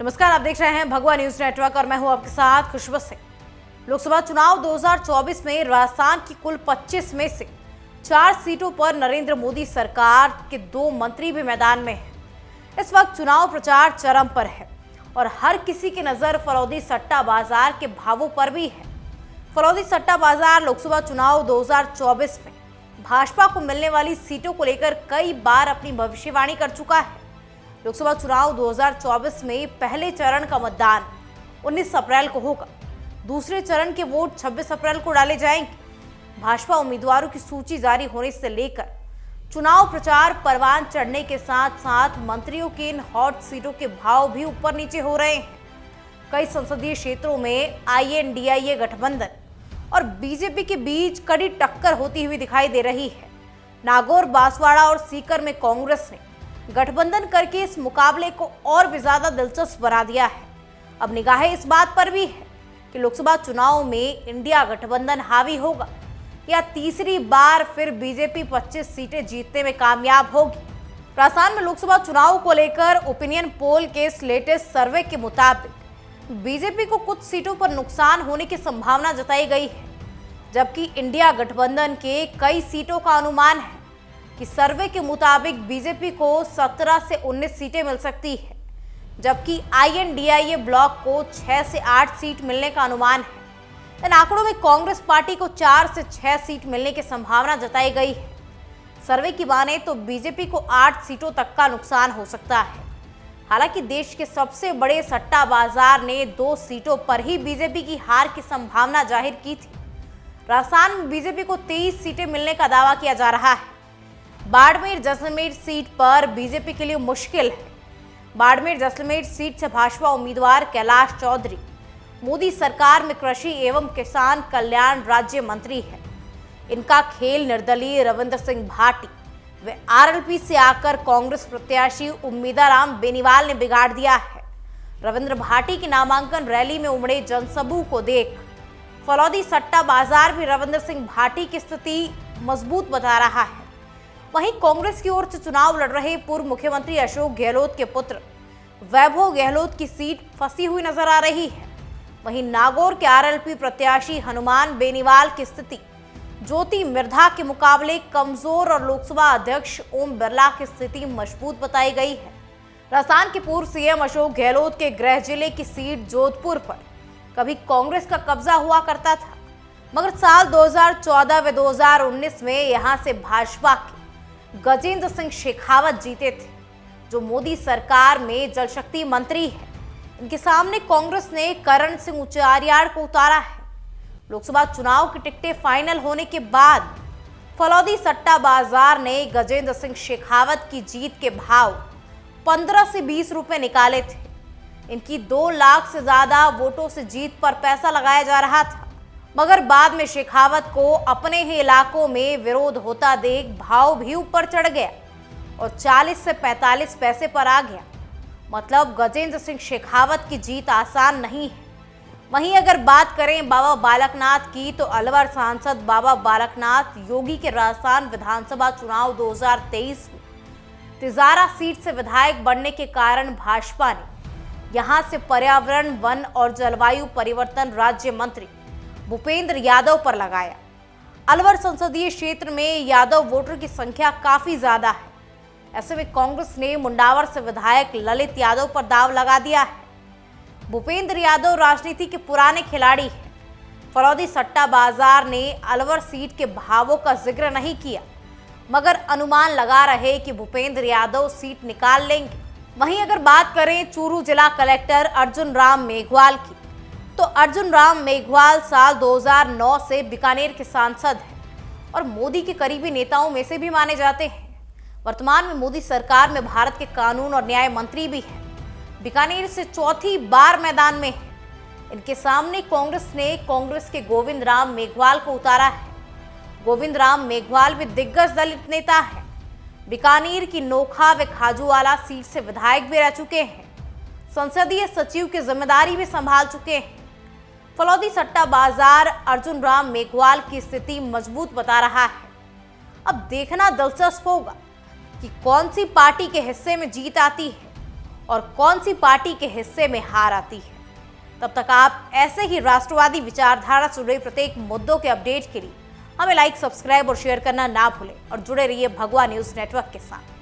नमस्कार, आप देख रहे हैं भगवा न्यूज नेटवर्क और मैं हूं आपके साथ खुशबू सिंह। लोकसभा चुनाव 2024 में राजस्थान की कुल 25 में से 4 सीटों पर नरेंद्र मोदी सरकार के 2 मंत्री भी मैदान में हैं। इस वक्त चुनाव प्रचार चरम पर है और हर किसी की नजर फरौदी सट्टा बाजार के भावों पर भी है। फरौदी सट्टा बाजार लोकसभा चुनाव 2024 में भाजपा को मिलने वाली सीटों को लेकर कई बार अपनी भविष्यवाणी कर चुका है। लोकसभा चुनाव 2024 में पहले चरण का मतदान 19 अप्रैल को होगा। दूसरे चरण के वोट 26 अप्रैल को डाले जाएंगे। भाजपा उम्मीदवारों की सूची जारी होने से लेकर चुनाव प्रचार परवान चढ़ने के साथ साथ मंत्रियों की इन हॉट सीटों के भाव भी ऊपर नीचे हो रहे हैं। कई संसदीय क्षेत्रों में INDIA गठबंधन और बीजेपी के बीच कड़ी टक्कर होती हुई दिखाई दे रही है। नागौर, बांसवाड़ा और सीकर में कांग्रेस ने गठबंधन करके इस मुकाबले को और भी ज्यादा दिलचस्प बना दिया है। अब निगाहें इस बात पर भी है कि लोकसभा चुनाव में इंडिया गठबंधन हावी होगा या तीसरी बार फिर बीजेपी 25 सीटें जीतने में कामयाब होगी। राजस्थान में लोकसभा चुनाव को लेकर ओपिनियन पोल के इस लेटेस्ट सर्वे के मुताबिक बीजेपी को कुछ सीटों पर नुकसान होने की संभावना जताई गई है, जबकि इंडिया गठबंधन के कई सीटों का अनुमान है कि सर्वे के मुताबिक बीजेपी को 17 से 19 सीटें मिल सकती है, जबकि INDIA ब्लॉक को 6 से 8 सीट मिलने का अनुमान है। इन आंकड़ों में कांग्रेस पार्टी को 4 से 6 सीट मिलने की संभावना जताई गई है। सर्वे की माने तो बीजेपी को 8 सीटों तक का नुकसान हो सकता है। हालांकि देश के सबसे बड़े सट्टा बाजार ने 2 सीटों पर ही बीजेपी की हार की संभावना जाहिर की थी। राजस्थान में बीजेपी को 23 सीटें मिलने का दावा किया जा रहा है। बाड़मेर जैसलमेर सीट पर बीजेपी के लिए मुश्किल है। बाड़मेर जैसलमेर सीट से भाजपा उम्मीदवार कैलाश चौधरी मोदी सरकार में कृषि एवं किसान कल्याण राज्य मंत्री है। इनका खेल निर्दलीय रविंद्र सिंह भाटी व RLP से आकर कांग्रेस प्रत्याशी उम्मीदाराम बेनीवाल ने बिगाड़ दिया है। रविंद्र भाटी की नामांकन रैली में उमड़े जनसमूह को देख फरौदी सट्टा बाजार भी रविंद्र सिंह भाटी की स्थिति मजबूत बता रहा है। वहीं कांग्रेस की ओर से चुनाव लड़ रहे पूर्व मुख्यमंत्री अशोक गहलोत के पुत्र वैभव गहलोत की सीट फंसी हुई नजर आ रही है। वहीं नागौर के RLP प्रत्याशी हनुमान बेनीवाल की स्थिति ज्योति मिर्धा के मुकाबले कमजोर और लोकसभा अध्यक्ष ओम बिरला की स्थिति मजबूत बताई गई है। राजस्थान के पूर्व CM अशोक गहलोत के गृह जिले की सीट जोधपुर पर कभी कांग्रेस का कब्जा हुआ करता था, मगर साल 2014 व 2019 में यहां से भाजपा के गजेंद्र सिंह शेखावत जीते थे, जो मोदी सरकार में जल शक्ति मंत्री है। इनके सामने कांग्रेस ने करण सिंह उचारियाड़ को उतारा है। लोकसभा चुनाव की टिकटें फाइनल होने के बाद फरौदी सट्टा बाजार ने गजेंद्र सिंह शेखावत की जीत के भाव 15 से 20 रुपए निकाले थे। इनकी 2 लाख से ज्यादा वोटों से जीत पर पैसा लगाया जा रहा था, मगर बाद में शेखावत को अपने ही इलाकों में विरोध होता देख भाव भी ऊपर चढ़ गया और 40 से 45 पैसे पर आ गया। मतलब गजेंद्र सिंह शेखावत की जीत आसान नहीं है। वहीं अगर बात करें बाबा बालकनाथ की, तो अलवर सांसद बाबा बालकनाथ योगी के राजस्थान विधानसभा चुनाव 2023 में तिजारा सीट से विधायक बनने के कारण भाजपा ने यहां से पर्यावरण, वन और जलवायु परिवर्तन राज्य मंत्री भूपेंद्र यादव पर लगाया। अलवर संसदीय क्षेत्र में यादव वोटर की संख्या काफी ज्यादा है। ऐसे में कांग्रेस ने मुंडावर से विधायक ललित यादव पर दाव लगा दिया है। भूपेंद्र यादव राजनीति के पुराने खिलाड़ी हैं। फरौदी सट्टा बाजार ने अलवर सीट के भावों का जिक्र नहीं किया, मगर अनुमान लगा रहे कि भूपेंद्र यादव सीट निकाल लेंगे। वहीं अगर बात करें चूरू जिला कलेक्टर अर्जुन राम मेघवाल की, तो अर्जुन राम मेघवाल साल 2009 से बीकानेर के सांसद हैं और मोदी के करीबी नेताओं में से भी माने जाते हैं। वर्तमान में मोदी सरकार में भारत के कानून और न्याय मंत्री भी हैं। बीकानेर से चौथी बार मैदान में है। इनके सामने कांग्रेस के गोविंद राम मेघवाल को उतारा है। गोविंद राम मेघवाल भी दिग्गज दलित नेता है। बीकानेर की नोखा व खाजूवाला सीट से विधायक भी रह चुके हैं। संसदीय सचिव की जिम्मेदारी भी संभाल चुके हैं। फरौदी सट्टा बाजार अर्जुन राम मेघवाल की स्थिति मजबूत बता रहा है। अब देखना दिलचस्प होगा कि कौन सी पार्टी के हिस्से में जीत आती है और कौन सी पार्टी के हिस्से में हार आती है। तब तक आप ऐसे ही राष्ट्रवादी विचारधारा से जुड़े प्रत्येक मुद्दों के अपडेट के लिए हमें लाइक, सब्सक्राइब और शेयर करना ना भूलें और जुड़े रहिए भगवा न्यूज नेटवर्क के साथ।